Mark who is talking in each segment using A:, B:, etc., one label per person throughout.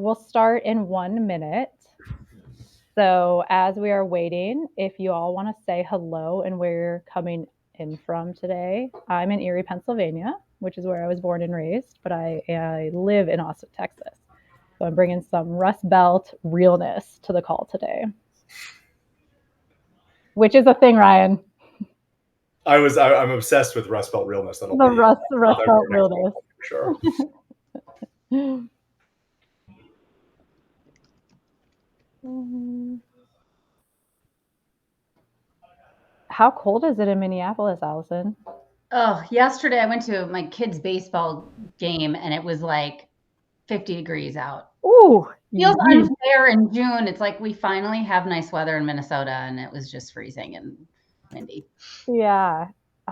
A: We'll start in 1 minute. So as we are waiting, if you all want to say hello and where you're coming in from today. I'm in Erie, Pennsylvania, which is where I was born and raised, but I live in Austin, Texas. So I'm bringing some Rust Belt realness to the call today, which is a thing, Ryan.
B: I'm obsessed with Rust Belt realness.
A: The Rust Belt realness.
B: For sure.
A: How cold is it in Minneapolis, Allison?
C: Oh, yesterday I went to my kid's baseball game and it was like 50 degrees out.
A: Ooh,
C: feels unfair in June. It's like we finally have nice weather in Minnesota and it was just freezing and windy.
A: Yeah.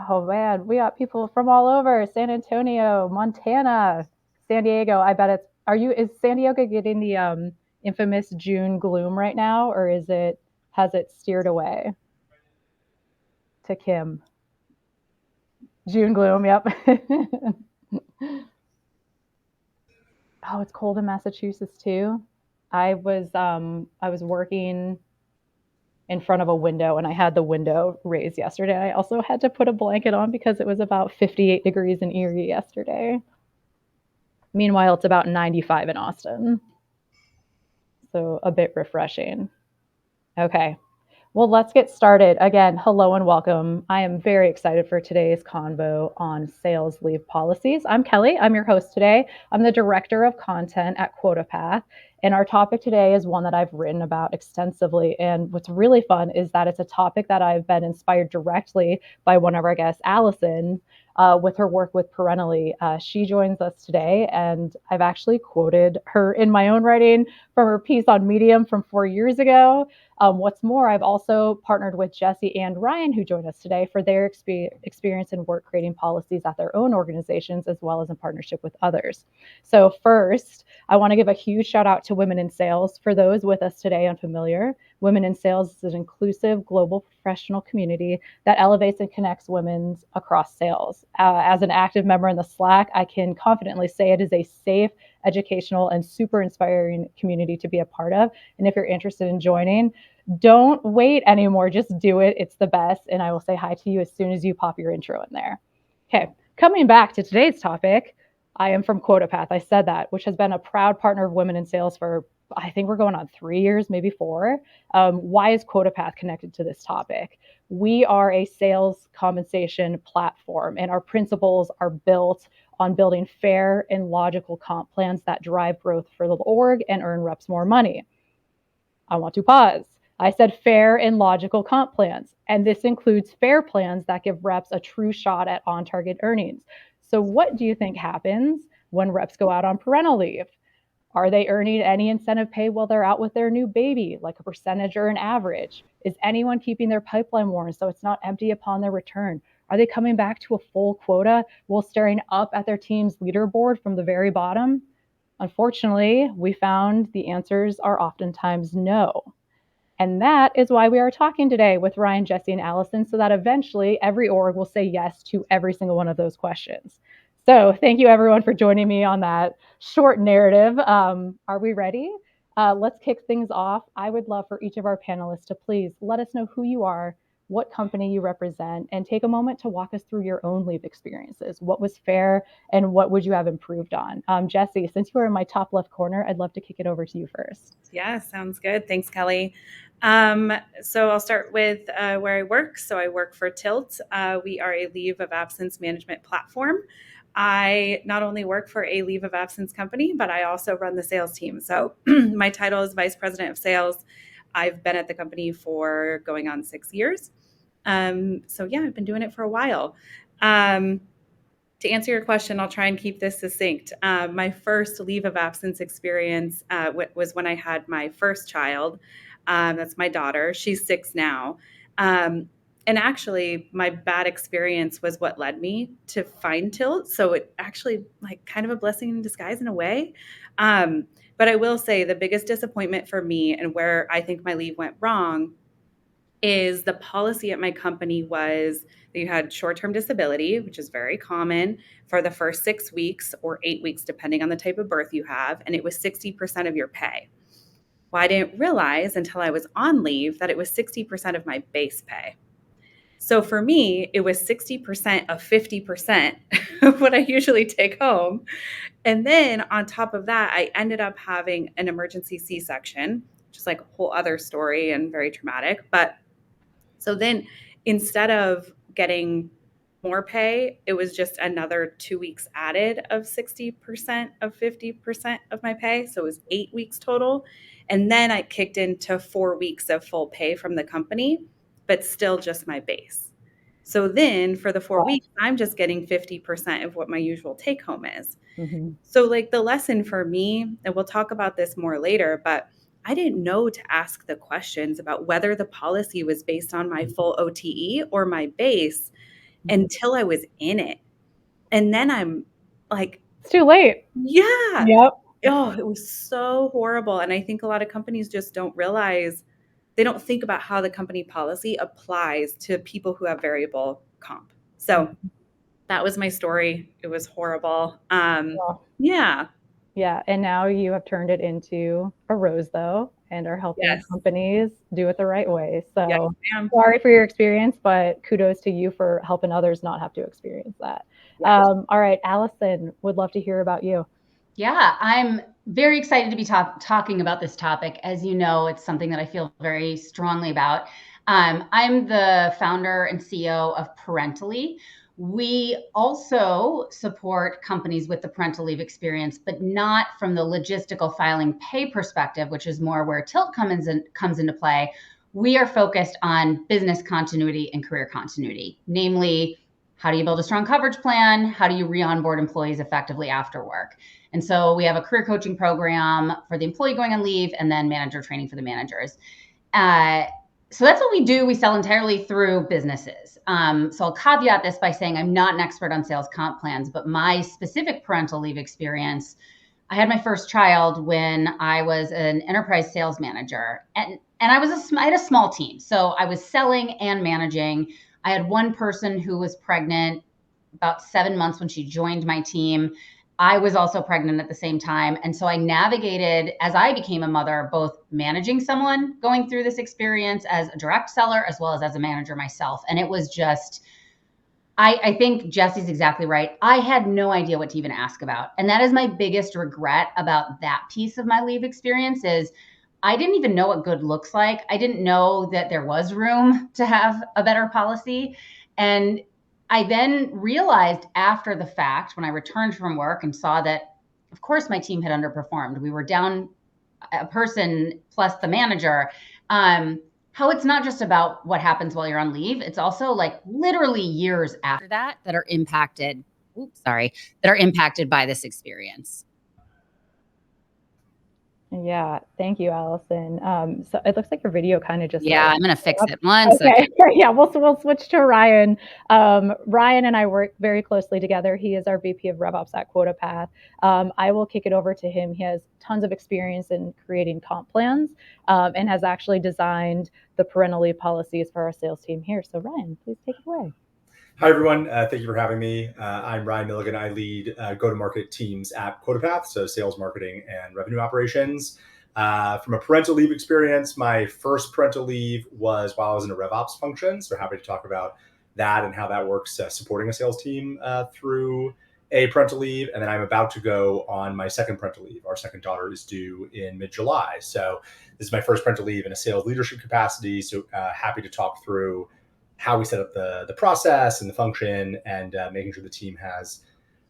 A: Oh man, we got people from all over: San Antonio, Montana, San Diego. I bet is San Diego getting the infamous June gloom right now, or has it steered away to Kim? June gloom, yep. Oh, it's cold in Massachusetts too. I was working in front of a window and I had the window raised yesterday. I also had to put a blanket on because it was about 58 degrees in Erie yesterday. Meanwhile, it's about 95 in Austin. So a bit refreshing. Okay. Well, let's get started. Again, hello and welcome. I am very excited for today's convo on sales leave policies. I'm Kelly. I'm your host today. I'm the director of content at QuotaPath. And our topic today is one that I've written about extensively. And what's really fun is that it's a topic that I've been inspired directly by one of our guests, Allison, with her work with Parentally. She joins us today, and I've actually quoted her in my own writing from her piece on Medium from 4 years ago. What's more, I've also partnered with Jessi and Ryan, who joined us today, for their experience in work creating policies at their own organizations, as well as in partnership with others. So first, I want to give a huge shout out to Women in Sales. For those with us today unfamiliar, Women in Sales is an inclusive global professional community that elevates and connects women across sales. As an active member in the Slack, I can confidently say it is a safe, educational, and super inspiring community to be a part of. And if you're interested in joining, don't wait anymore. Just do it. It's the best. And I will say hi to you as soon as you pop your intro in there. Okay, coming back to today's topic, I am from QuotaPath. I said that, which has been a proud partner of Women in Sales for, I think we're going on 3 years, maybe 4. Why is QuotaPath connected to this topic? We are a sales compensation platform, and our principles are built on building fair and logical comp plans that drive growth for the org and earn reps more money. I want to pause. I said fair and logical comp plans, and this includes fair plans that give reps a true shot at on-target earnings. So what do you think happens when reps go out on parental leave? Are they earning any incentive pay while they're out with their new baby, like a percentage or an average? Is anyone keeping their pipeline warm so it's not empty upon their return? Are they coming back to a full quota while staring up at their team's leaderboard from the very bottom? Unfortunately, we found the answers are oftentimes no. And that is why we are talking today with Ryan, Jessi, and Allison, so that eventually every org will say yes to every single one of those questions. So thank you everyone for joining me on that short narrative. Are we ready? Let's kick things off. I would love for each of our panelists to please let us know who you are, what company you represent, and take a moment to walk us through your own leave experiences. What was fair and what would you have improved on? Jessi, since you are in my top left corner, I'd love to kick it over to you first.
D: Yeah, sounds good. Thanks, Kelly. So I'll start with where I work. So I work for Tilt. We are a leave of absence management platform. I not only work for a leave of absence company, but I also run the sales team. So my title is Vice President of Sales. I've been at the company for going on 6 years. So yeah, I've been doing it for a while. To answer your question, I'll try and keep this succinct. My first leave of absence experience was when I had my first child. That's my daughter. She's 6 now. And actually, my bad experience was what led me to find Tilt. So it actually like kind of a blessing in disguise in a way. But I will say the biggest disappointment for me and where I think my leave went wrong is the policy at my company was that you had short-term disability, which is very common for the first 6 weeks or 8 weeks, depending on the type of birth you have, and it was 60% of your pay. Well, I didn't realize until I was on leave that it was 60% of my base pay. So for me, it was 60% of 50% of what I usually take home. And then on top of that, I ended up having an emergency C-section, which is like a whole other story and very traumatic. But so then instead of getting more pay, it was just another 2 weeks added of 60% of 50% of my pay. So it was 8 weeks total. And then I kicked into 4 weeks of full pay from the company, but still just my base. So then for the 4 weeks, I'm just getting 50% of what my usual take home is.
A: Mm-hmm.
D: So like the lesson for me, and we'll talk about this more later, but I didn't know to ask the questions about whether the policy was based on my full OTE or my base until I was in it. And then I'm like,
A: It's too late.
D: yeah.
A: Yep.
D: Oh, it was so horrible. And I think a lot of companies just don't realize, they don't think about how the company policy applies to people who have variable comp. So that was my story. It was horrible. Yeah.
A: Yeah. And now you have turned it into a rose, though, and are helping companies do it the right way. So sorry for your experience, but kudos to you for helping others not have to experience that. All right, Allison, would love to hear about you.
C: Yeah, I'm very excited to be talking about this topic. As you know, it's something that I feel very strongly about. I'm the founder and CEO of Parentally. We also support companies with the parental leave experience, but not from the logistical filing pay perspective, which is more where Tilt comes into play. We are focused on business continuity and career continuity, namely, how do you build a strong coverage plan? How do you re-onboard employees effectively after work? And so we have a career coaching program for the employee going on leave, and then manager training for the managers. So that's what we do. We sell entirely through businesses. So I'll caveat this by saying I'm not an expert on sales comp plans, but my specific parental leave experience, I had my first child when I was an enterprise sales manager, and I had a small team. So I was selling and managing. I had one person who was pregnant about 7 months when she joined my team. I was also pregnant at the same time. And so I navigated, as I became a mother, both managing someone going through this experience as a direct seller, as well as a manager myself. And it was just, I think Jessi's exactly right. I had no idea what to even ask about. And that is my biggest regret about that piece of my leave experience is I didn't even know what good looks like. I didn't know that there was room to have a better policy. And I then realized after the fact, when I returned from work and saw that, of course, my team had underperformed. We were down a person plus the manager. How it's not just about what happens while you're on leave. It's also like literally years after that are impacted. That are impacted by this experience.
A: Yeah, thank you, Allison. So it looks like your video kind of just
C: I'm gonna fix it. One second.
A: Yeah, we'll switch to Ryan. Ryan and I work very closely together. He is our VP of RevOps at Quota Path. I will kick it over to him. He has tons of experience in creating comp plans and has actually designed the parental leave policies for our sales team here. So Ryan, please take it away.
B: Hi, everyone. Thank you for having me. I'm Ryan Milligan. I lead go-to-market teams at QuotaPath, so sales, marketing, and revenue operations. From a parental leave experience, my first parental leave was while I was in a RevOps function, so happy to talk about that and how that works supporting a sales team through a parental leave. And then I'm about to go on my second parental leave. Our second daughter is due in mid-July. So this is my first parental leave in a sales leadership capacity, so happy to talk through how we set up the process and the function and making sure the team has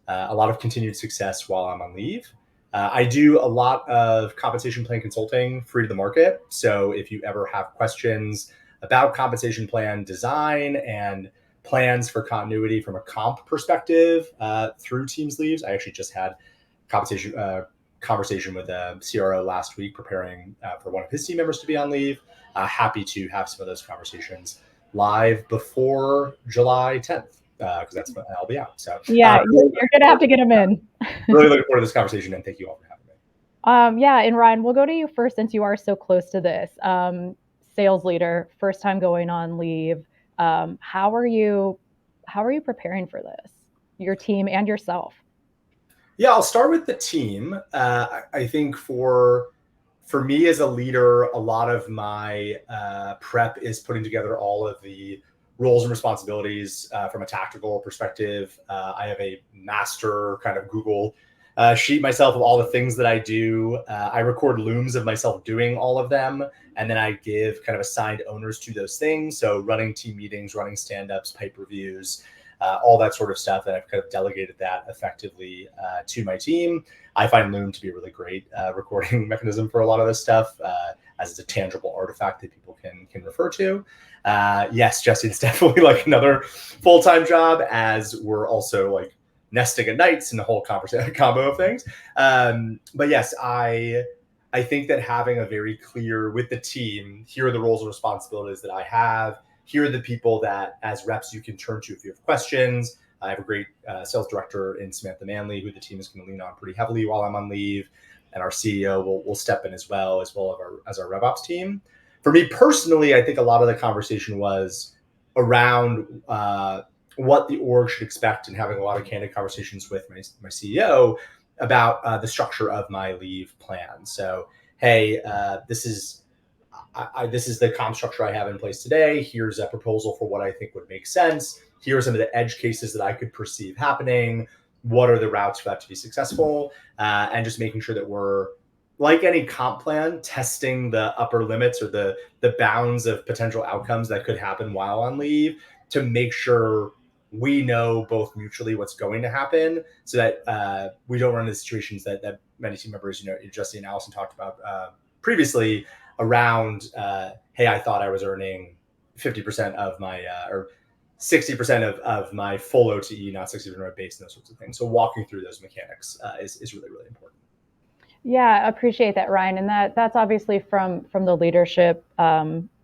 B: a lot of continued success while I'm on leave. I do a lot of compensation plan consulting free to the market. So if you ever have questions about compensation plan design and plans for continuity from a comp perspective through teams leaves, I actually just had conversation with a CRO last week preparing for one of his team members to be on leave. Happy to have some of those conversations live before July 10th, because that's when I'll be out. So
A: yeah, you're going to have to get them in.
B: Really looking forward to this conversation, and thank you all for having me.
A: Yeah, and Ryan, we'll go to you first since you are so close to this. sales leader, first time going on leave. How are you preparing for this, your team and yourself?
B: Yeah, I'll start with the team. I think for me as a leader, a lot of my prep is putting together all of the roles and responsibilities from a tactical perspective. I have a master kind of Google sheet myself of all the things that I do. I record looms of myself doing all of them, and then I give kind of assigned owners to those things. So running team meetings, running stand-ups, pipe reviews, all that sort of stuff. And I've kind of delegated that effectively to my team. I find Loom to be a really great recording mechanism for a lot of this stuff, as it's a tangible artifact that people can refer to. Yes, Jessi, it's definitely like another full-time job, as we're also like nesting at nights and the whole combo of things. But yes, I think that having a very clear with the team, here are the roles and responsibilities that I have. Here are the people that as reps you can turn to if you have questions. I have a great sales director in Samantha Manley, who the team is going to lean on pretty heavily while I'm on leave. And our CEO will step in as well as our RevOps team. For me personally, I think a lot of the conversation was around what the org should expect, and having a lot of candid conversations with my CEO about the structure of my leave plan. So, hey, this is the comp structure I have in place today. Here's a proposal for what I think would make sense. Here are some of the edge cases that I could perceive happening. What are the routes for that to be successful? And just making sure that we're, like any comp plan, testing the upper limits or the bounds of potential outcomes that could happen while on leave, to make sure we know both mutually what's going to happen, so that we don't run into situations that many team members, Jessi and Allison talked about previously, around, hey, I thought I was earning 50% of my, or 60% of my full OTE, not 60% of my base, and those sorts of things. So walking through those mechanics is really, really important.
A: Yeah, I appreciate that, Ryan. And that's obviously from the leadership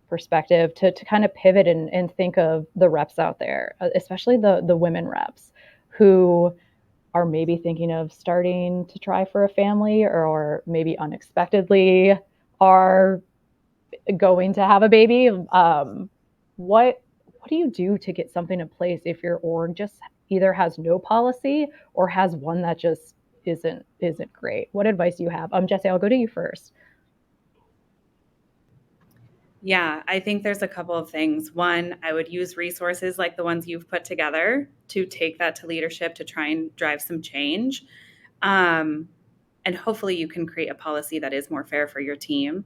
A: perspective, to kind of pivot and think of the reps out there, especially the women reps who are maybe thinking of starting to try for a family, or maybe unexpectedly are going to have a baby. What do you do to get something in place if your org just either has no policy or has one that just isn't great? What advice do you have? Jessi, I'll go to you first.
D: Yeah, I think there's a couple of things. One, I would use resources like the ones you've put together to take that to leadership to try and drive some change. And hopefully you can create a policy that is more fair for your team.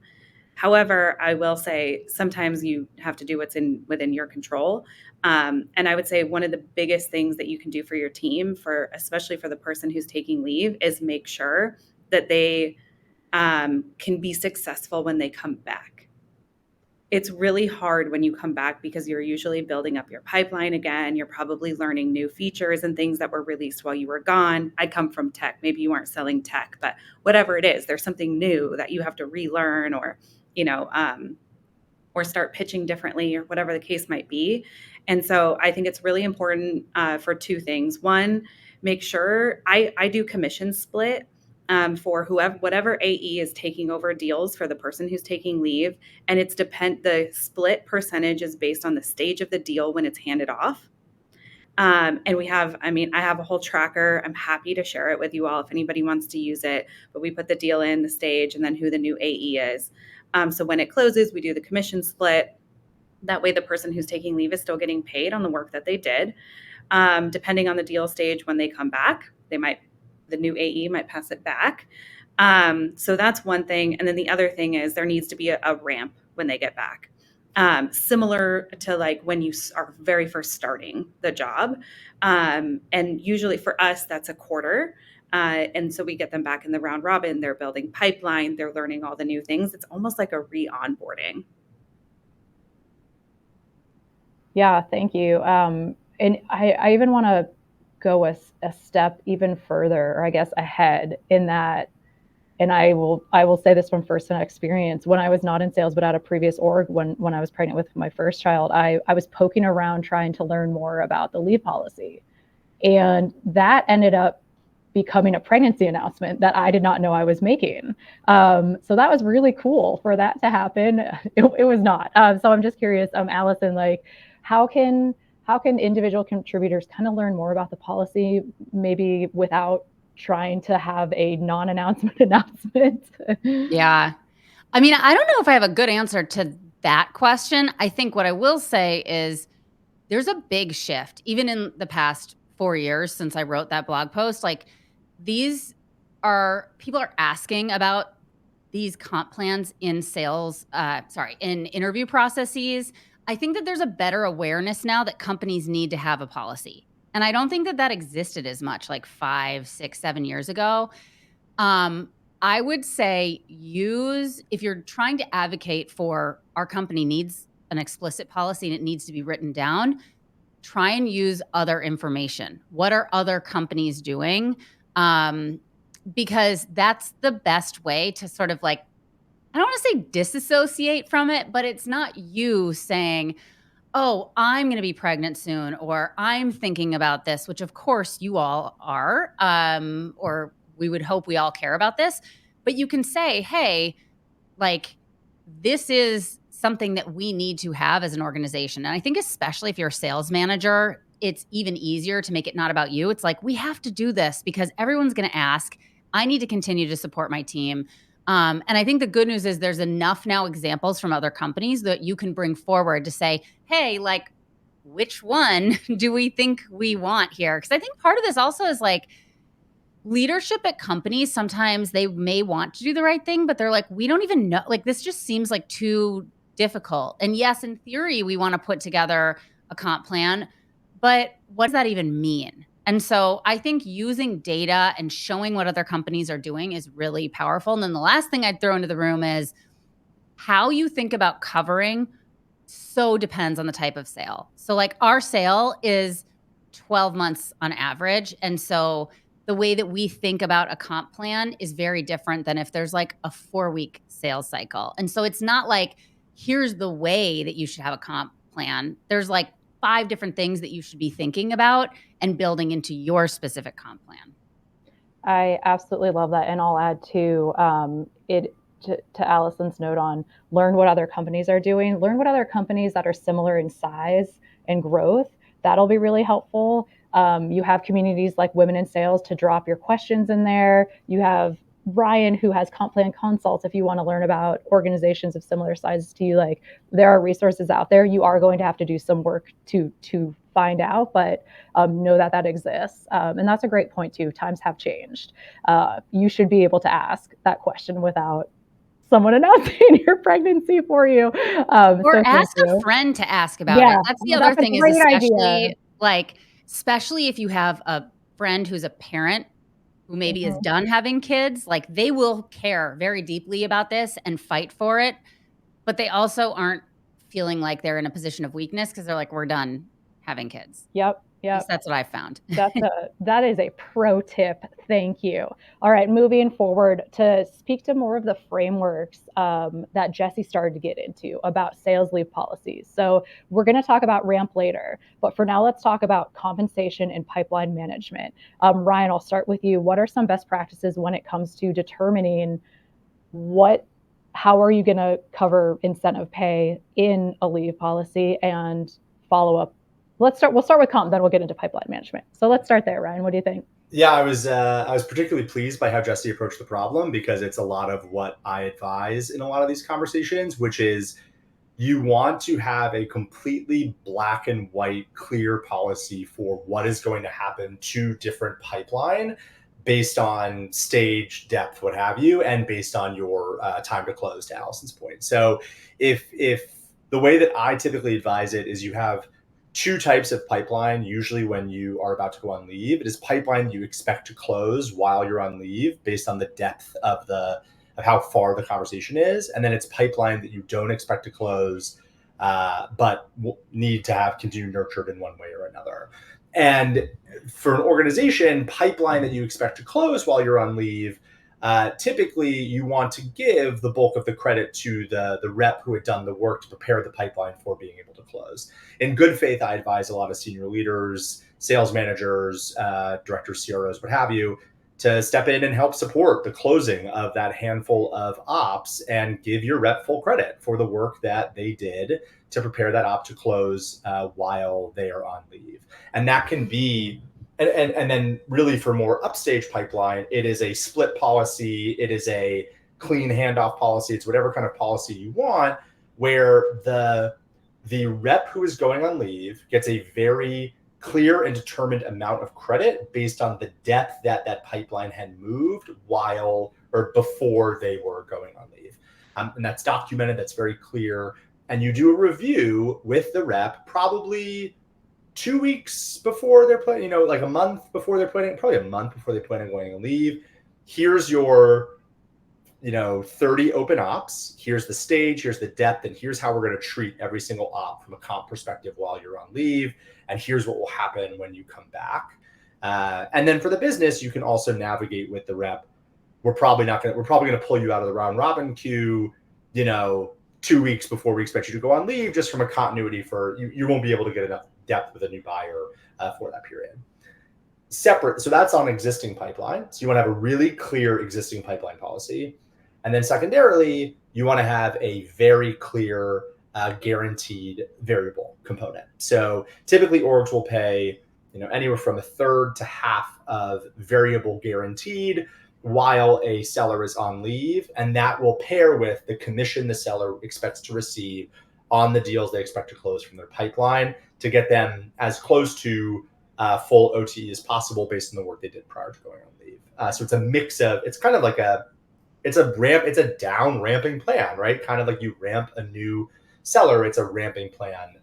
D: However, I will say sometimes you have to do what's within your control. And I would say one of the biggest things that you can do for your team, especially for the person who's taking leave, is make sure that they can be successful when they come back. It's really hard when you come back because you're usually building up your pipeline again. You're probably learning new features and things that were released while you were gone. I come from tech. Maybe you aren't selling tech, but whatever it is, there's something new that you have to relearn, or or start pitching differently, or whatever the case might be. And so I think it's really important for two things. One, make sure I do commission split for whatever AE is taking over deals for the person who's taking leave. And the split percentage is based on the stage of the deal when it's handed off. And I have a whole tracker. I'm happy to share it with you all if anybody wants to use it, but we put the deal in, the stage, and then who the new AE is. So when it closes, we do the commission split. That way the person who's taking leave is still getting paid on the work that they did. Depending on the deal stage, when they come back, the new AE might pass it back. So that's one thing. And then the other thing is there needs to be a ramp when they get back. Similar to like when you are very first starting the job. And usually for us, that's a quarter. And so we get them back in the round robin. They're building pipeline. They're learning all the new things. It's almost like a re-onboarding.
A: Yeah, thank you. And I even want to go a step even further, or I guess ahead, in that, and I will say this from first-hand experience. When I was not in sales but at a previous org, when I was pregnant with my first child, I was poking around trying to learn more about the leave policy, and that ended up becoming a pregnancy announcement that I did not know I was making. So that was really cool for that to happen. It was not. So I'm just curious, Allison, like how can individual contributors kind of learn more about the policy, maybe without trying to have a non-announcement announcement?
E: Yeah. I mean, I don't know if I have a good answer to that question. I think what I will say is there's a big shift, even in the past 4 years since I wrote that blog post. Like people are asking about these comp plans in in interview processes. I think that there's a better awareness now that companies need to have a policy. And I don't think that that existed as much like 5, 6, 7 years ago. I would say if you're trying to advocate for our company needs an explicit policy and it needs to be written down, try and use other information. What are other companies doing? Because that's the best way to sort of like, I don't want to say disassociate from it, but it's not you saying, oh, I'm going to be pregnant soon, or I'm thinking about this, which of course you all are, or we would hope we all care about this. But you can say, hey, like, this is something that we need to have as an organization. And I think especially if you're a sales manager, it's even easier to make it not about you. It's like, we have to do this because everyone's going to ask. I need to continue to support my team. And I think the good news is there's enough now examples from other companies that you can bring forward to say, hey, like, which one do we think we want here? Because I think part of this also is like, leadership at companies, sometimes they may want to do the right thing, but they're like, we don't even know. Like, this just seems like too difficult. And yes, in theory, we want to put together a comp plan, but what does that even mean? And so I think using data and showing what other companies are doing is really powerful. And then the last thing I'd throw into the room is how you think about covering so depends on the type of sale. So like our sale is 12 months on average. And so the way that we think about a comp plan is very different than if there's like a 4-week sales cycle. And so it's not like, here's the way that you should have a comp plan. There's like 5 different things that you should be thinking about and building into your specific comp plan.
A: I absolutely love that. And I'll add to Allison's note on learn what other companies are doing, learn what other companies that are similar in size and growth. That'll be really helpful. You have communities like Women in Sales to drop your questions in there. You have Ryan, who has Comp Plan Consults. If you want to learn about organizations of similar sizes to you, like there are resources out there. You are going to have to do some work to find out, but know that exists. And that's a great point too. Times have changed. You should be able to ask that question without someone announcing your pregnancy for you.
E: Or ask a friend to ask about it. That's the other thing, is especially if you have a friend who's a parent who maybe is done having kids, like they will care very deeply about this and fight for it, but they also aren't feeling like they're in a position of weakness because they're like, we're done having kids.
A: Yep.
E: That's what I found.
A: That is a pro tip. Thank you. All right, moving forward to speak to more of the frameworks that Jessi started to get into about sales leave policies. So we're going to talk about ramp later, but for now, let's talk about compensation and pipeline management. Ryan, I'll start with you. What are some best practices when it comes to determining how are you going to cover incentive pay in a leave policy and follow up? We'll start with comp, then we'll get into pipeline management. So let's start there, Ryan. What do you think?
B: Yeah, I was particularly pleased by how Jessi approached the problem, because it's a lot of what I advise in a lot of these conversations, which is you want to have a completely black and white, clear policy for what is going to happen to different pipeline based on stage, depth, what have you, and based on your time to close, to Allison's point. So if the way that I typically advise it is you have 2 types of pipeline. Usually when you are about to go on leave, it is pipeline you expect to close while you're on leave based on the depth of how far the conversation is. And then it's pipeline that you don't expect to close, but need to have continued nurtured in one way or another. And for an organization, pipeline that you expect to close while you're on leave, typically you want to give the bulk of the credit to the rep who had done the work to prepare the pipeline for being able to close. In good faith, I advise a lot of senior leaders, sales managers, directors, CROs, what have you, to step in and help support the closing of that handful of ops and give your rep full credit for the work that they did to prepare that op to close while they are on leave. And that can be, and then really for more upstage pipeline, it is a split policy, it is a clean handoff policy, it's whatever kind of policy you want, where the rep who is going on leave gets a very clear and determined amount of credit based on the depth that that pipeline had moved while or before they were going on leave. And that's documented, that's very clear. And you do a review with the rep probably 2 weeks before they're planning, like a month before they're planning, probably a month before they plan on going on leave. Here's your 30 open ops, here's the stage, here's the depth, and here's how we're going to treat every single op from a comp perspective while you're on leave, and here's what will happen when you come back. And then for the business, you can also navigate with the rep. We're probably going to pull you out of the round robin queue, 2 weeks before we expect you to go on leave, just from a continuity for you won't be able to get enough depth with a new buyer for that period. Separate, so that's on existing pipeline. So you want to have a really clear existing pipeline policy. And then secondarily, you want to have a very clear guaranteed variable component. So typically orgs will pay anywhere from a third to half of variable guaranteed while a seller is on leave. And that will pair with the commission the seller expects to receive on the deals they expect to close from their pipeline to get them as close to full OTE as possible based on the work they did prior to going on leave. So it's a mix of, it's kind of like it's a down ramping plan, right? Kind of like you ramp a new seller, it's a ramping plan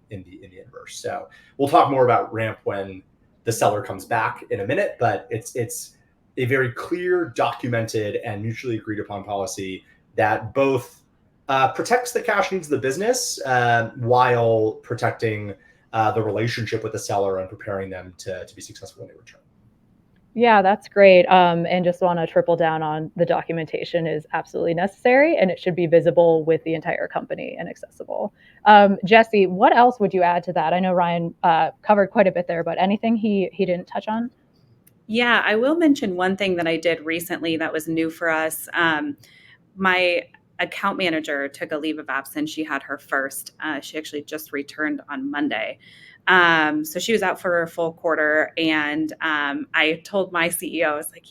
B: in the inverse. So we'll talk more about ramp when the seller comes back in a minute, but it's a very clear, documented, and mutually agreed upon policy that both protects the cash needs of the business while protecting the relationship with the seller and preparing them to be successful when they return.
A: Yeah, that's great. And just want to triple down on the documentation is absolutely necessary, and it should be visible with the entire company and accessible. Jessi, what else would you add to that? I know Ryan covered quite a bit there, but anything he didn't touch on?
D: Yeah, I will mention one thing that I did recently that was new for us. My account manager took a leave of absence. She had her first. She actually just returned on Monday. So she was out for a full quarter, and I told my CEO, I was like,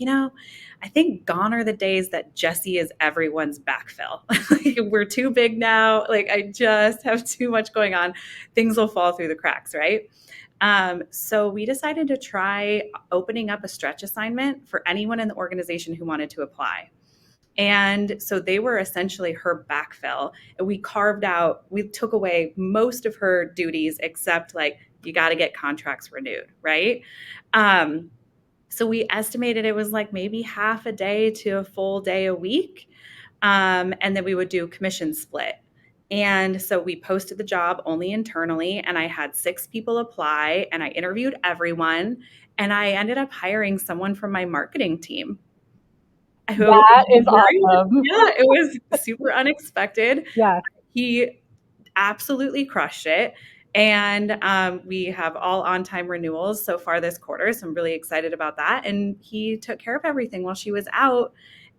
D: I think gone are the days that Jessi is everyone's backfill. We're too big now. I just have too much going on. Things will fall through the cracks, right? So we decided to try opening up a stretch assignment for anyone in the organization who wanted to apply. And so they were essentially her backfill. And we took away most of her duties, except you got to get contracts renewed, right? So we estimated it was maybe half a day to a full day a week. And then we would do commission split. And so we posted the job only internally, and I had 6 people apply, and I interviewed everyone, and I ended up hiring someone from my marketing team.
A: That is awesome.
D: Yeah, it was super unexpected.
A: Yeah.
D: He absolutely crushed it. And we have all on-time renewals so far this quarter, so I'm really excited about that. And he took care of everything while she was out.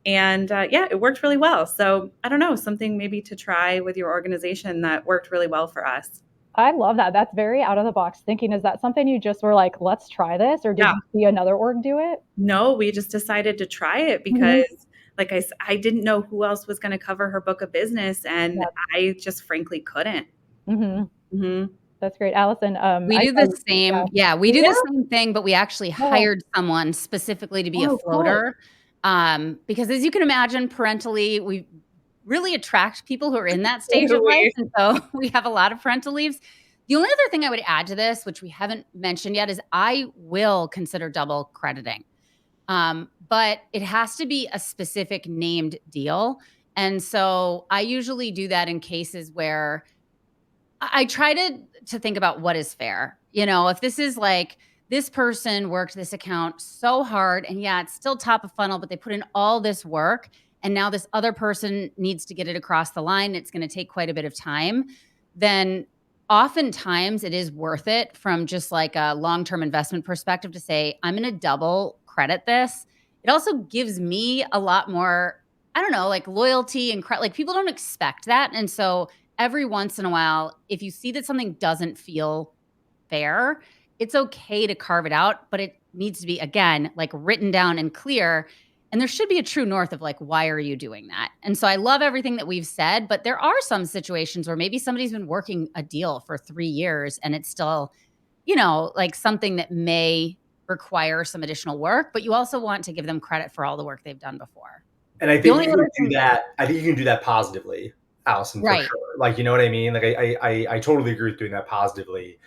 D: And it worked really well. So I don't know, something maybe to try with your organization that worked really well for us.
A: I love that. That's very out of the box thinking. Is that something you just were like, let's try this? Or did you see another org do it?
D: No, we just decided to try it because I didn't know who else was going to cover her book of business. And I just frankly couldn't.
A: That's great. Allison,
E: we do the same. Yeah, we do the same thing, but we actually hired someone specifically to be a floater. Cool. Because as you can imagine, parentally, we really attract people who are in that stage of life. And so we have a lot of parental leaves. The only other thing I would add to this, which we haven't mentioned yet, is I will consider double crediting. But it has to be a specific named deal. And so I usually do that in cases where I try to think about what is fair. If this is this person worked this account so hard, and it's still top of funnel, but they put in all this work, and now this other person needs to get it across the line. It's going to take quite a bit of time. Then oftentimes it is worth it from just a long-term investment perspective to say, I'm going to double credit this it also gives me a lot more, I don't know, like loyalty and like people don't expect that. And so every once in a while, if you see that something doesn't feel fair, it's okay to carve it out, but it needs to be, again, like written down and clear. And there should be a true north of like, why are you doing that? And so I love everything that we've said, but there are some situations where maybe somebody's been working a deal for 3 years and it's still, like something that may require some additional work, but you also want to give them credit for all the work they've done before.
B: And I
E: The
B: think
E: only
B: you
E: other
B: can do
E: thing,
B: that. I think you can do that positively, Allison, for
E: right?
B: sure. Like, you know what I mean? Like, I totally agree with doing that positively.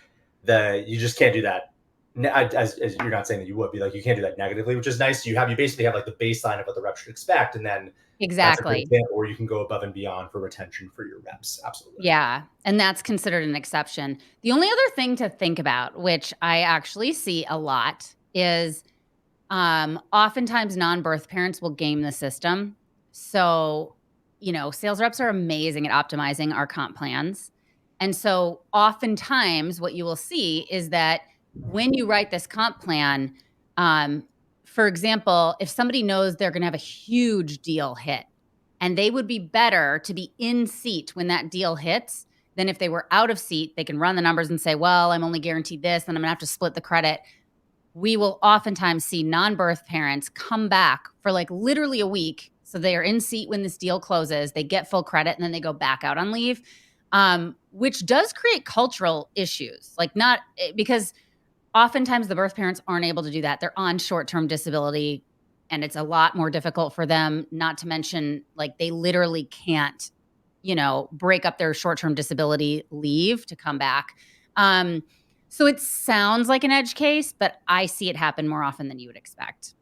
B: You just can't do that. As you're not saying that you would be like, you can't do that negatively, which is nice. You basically have like the baseline of what the reps should expect, and then that's a good
E: Exactly.
B: example where you can go above and beyond for retention for your reps. Absolutely.
E: Yeah, and that's considered an exception. The only other thing to think about, which I actually see a lot, is oftentimes non-birth parents will game the system. So, sales reps are amazing at optimizing our comp plans. And so oftentimes what you will see is that when you write this comp plan, um, for example, if somebody knows they're going to have a huge deal hit and they would be better to be in seat when that deal hits than if they were out of seat, they can run the numbers and say, well, I'm only guaranteed this, and I'm going to have to split the credit. We will oftentimes see non-birth parents come back for like literally a week. So they are in seat when this deal closes, they get full credit, and then they go back out on leave, which does create cultural issues. Like not because oftentimes the birth parents aren't able to do that. They're on short-term disability and it's a lot more difficult for them, not to mention like they literally can't, break up their short-term disability leave to come back. So it sounds like an edge case, but I see it happen more often than you would expect.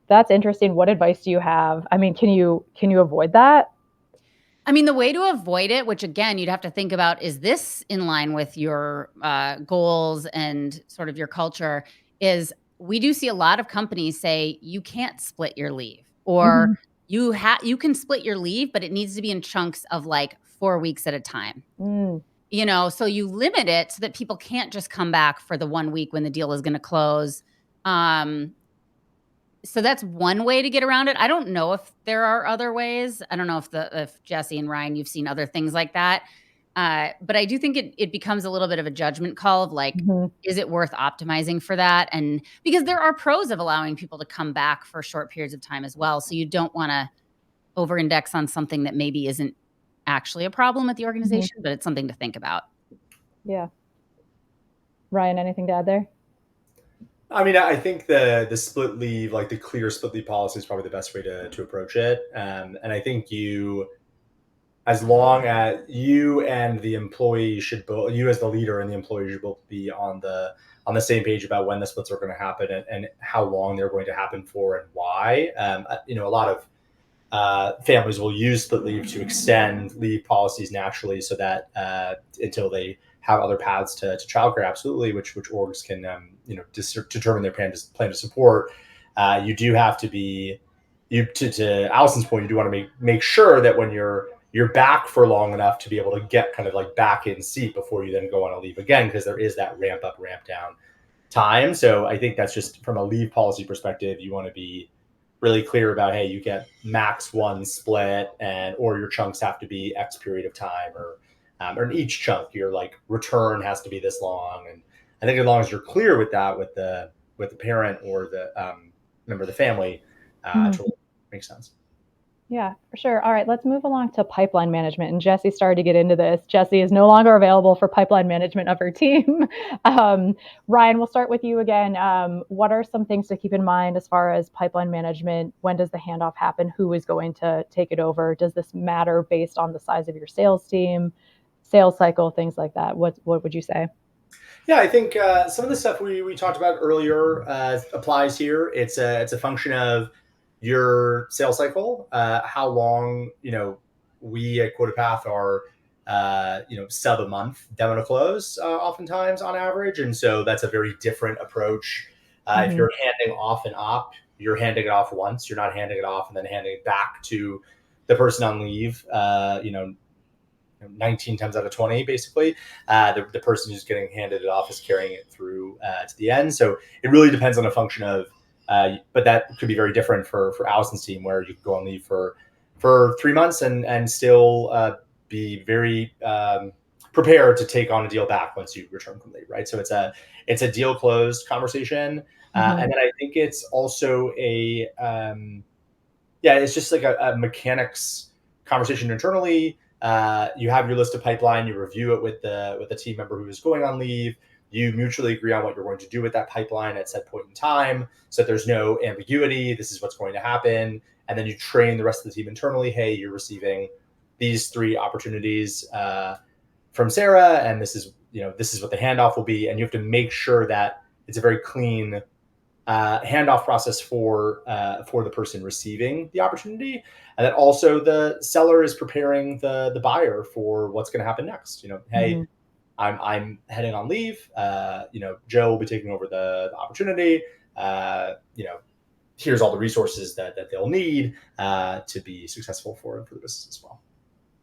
A: That's interesting. What advice do you have? I mean, can you avoid that?
E: I mean, the way to avoid it, which again, you'd have to think about, is this in line with your goals and sort of your culture, is we do see a lot of companies say you can't split your leave, or you can split your leave, but it needs to be in chunks of like 4 weeks at a time.
A: Mm.
E: So you limit it so that people can't just come back for the 1 week when the deal is going to close. So that's one way to get around it. I don't know if there are other ways. I don't know if Jessi and Ryan, you've seen other things like that. But I do think it becomes a little bit of a judgment call of like, is it worth optimizing for that? And because there are pros of allowing people to come back for short periods of time as well. So you don't want to over-index on something that maybe isn't actually a problem at the organization, but it's something to think about.
A: Yeah. Ryan, anything to add there?
B: I mean, I think the split leave, like the clear split leave policy, is probably the best way to approach it. And I think as long as you and the employee should both, you as the leader and the employee should both be on the same page about when the splits are going to happen and how long they're going to happen for and why. A lot of families will use split leave to extend leave policies naturally so that until they have other paths to childcare, absolutely, which orgs can determine their plan to support. You do have to be to Allison's point. You do want to make sure that when you're back for long enough to be able to get kind of like back in seat before you then go on a leave again, because there is that ramp up, ramp down time. So I think that's just from a leave policy perspective, you want to be really clear about, hey, you get max one split, or your chunks have to be X period of time, or in each chunk your like return has to be this long. And I think as long as you're clear with that with the parent or the member of the family, totally makes sense.
A: Yeah, for sure. All right, let's move along to pipeline management. And Jessi started to get into this. Jessi is no longer available for pipeline management of her team. Ryan, we'll start with you again. What are some things to keep in mind as far as pipeline management? When does the handoff happen? Who is going to take it over? Does this matter based on the size of your sales team, sales cycle, things like that? What would you say?
B: Yeah, I think some of the stuff we talked about earlier applies here. It's a function of your sales cycle, how long, we at QuotaPath are, sub a month demo to close, oftentimes on average. And so that's a very different approach. If you're handing off an op, you're handing it off once. You're not handing it off and then handing it back to the person on leave, 19 times out of 20, basically. The person who's getting handed it off is carrying it through to the end. So it really depends on a function of But that could be very different for Allison's team, where you could go on leave for 3 months and still be very prepared to take on a deal back once you return from leave, right? So it's a deal closed conversation. And then I think it's also it's just like a mechanics conversation internally. You have your list of pipeline, you review it with the team member who is going on leave. You mutually agree on what you're going to do with that pipeline at said point in time, so that there's no ambiguity. This is what's going to happen. And then you train the rest of the team internally. Hey, you're receiving these 3 opportunities from Sarah, and this is what the handoff will be. And you have to make sure that it's a very clean handoff process for the person receiving the opportunity, and that also the seller is preparing the buyer for what's going to happen next. Hey, I'm heading on leave. Joe will be taking over the opportunity. Here's all the resources that they'll need to be successful for the business as well.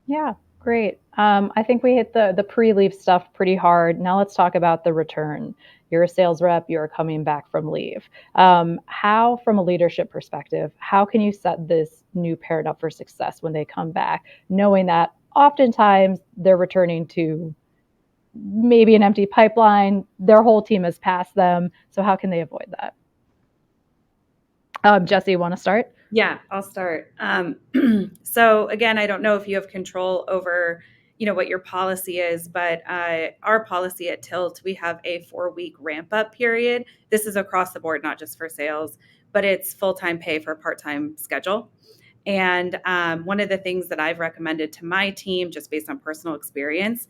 A: Yeah, great. I think we hit the pre-leave stuff pretty hard. Now let's talk about the return. You're a sales rep, you're coming back from leave. How, from a leadership perspective, how can you set this new parent up for success when they come back, knowing that oftentimes they're returning to maybe an empty pipeline, their whole team has passed them. So how can they avoid that? Jessi, want to start?
D: Yeah, I'll start. So again, I don't know if you have control over, what your policy is, but our policy at Tilt, we have a 4-week ramp up period. This is across the board, not just for sales, but it's full-time pay for a part-time schedule. And one of the things that I've recommended to my team, just based on personal experience,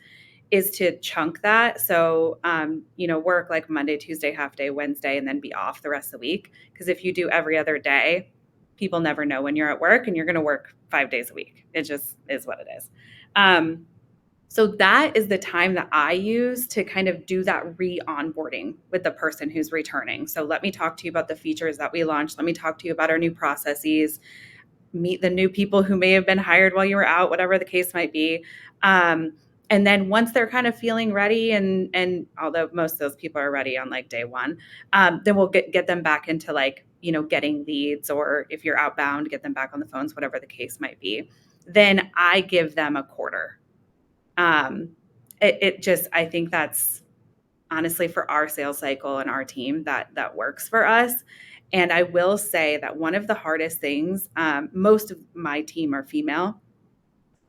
D: is to chunk that. So, work like Monday, Tuesday, half day, Wednesday, and then be off the rest of the week. Because if you do every other day, people never know when you're at work, and you're going to work 5 days a week. It just is what it is. So that is the time that I use to kind of do that re-onboarding with the person who's returning. So let me talk to you about the features that we launched. Let me talk to you about our new processes, meet the new people who may have been hired while you were out, whatever the case might be. And then once they're kind of feeling ready, and although most of those people are ready on like day one, then we'll get them back into getting leads, or if you're outbound, get them back on the phones, whatever the case might be. Then I give them a quarter. I think that's honestly for our sales cycle and our team that works for us. And I will say that one of the hardest things, most of my team are female,